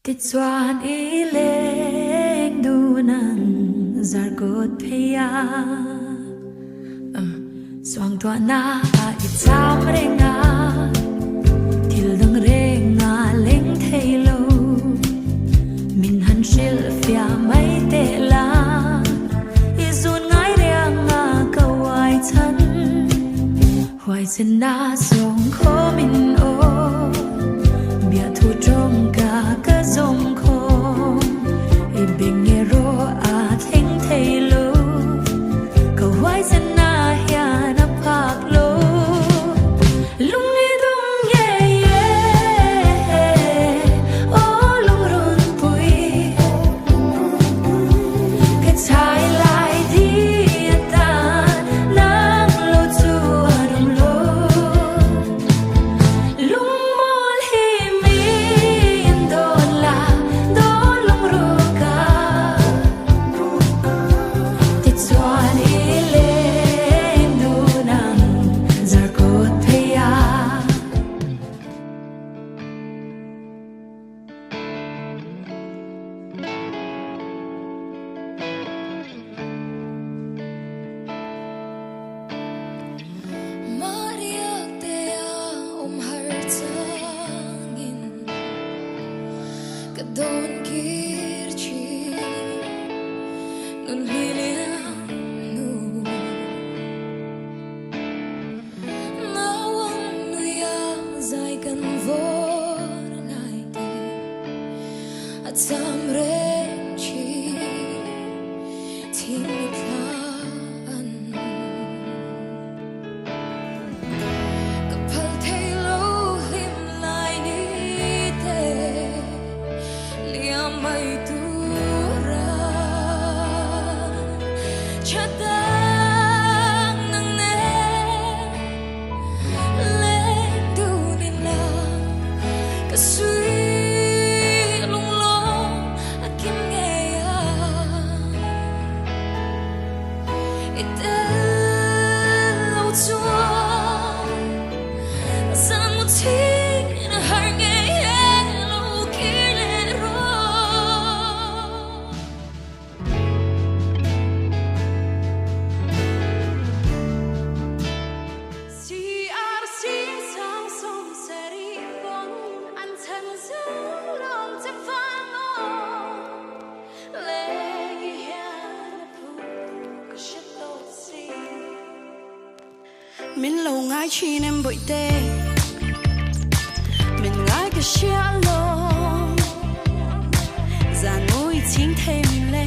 Titsuan ileng dunan zargot peya Suang chotuahna itsam renga thil dang renga leng thelo min han shil fia mai te la izun ngai renga kawai chan hoai sen na song kho min o bia thu trong ka zom kho e bengero a theng thelo ka hoai sen na hian a phak lo lung ni dum ye ye o lung run pui ka chai lai di ta nang lo chu adum lo lung mol hi mi don la don lung ru ka titsuan ileng dunang zargot peya Mariak teya har changin kadon kirchi nun lian nu nawang nuya zai kan vor nai ti at samre chi thil kapal thelo him lai ni te lian mai duhrawn chatang nang ne le du din la kasui lung lo akim nge ya ite lo chuan san mu tin har nge ye lo kile ro si ar sin sang som seri bong an chan zung long te fan mo le hian pu ka shit lo si Min lâu ngái chi nem bụi tê Mình ngái cái xia lô Già núi chính thêm lệ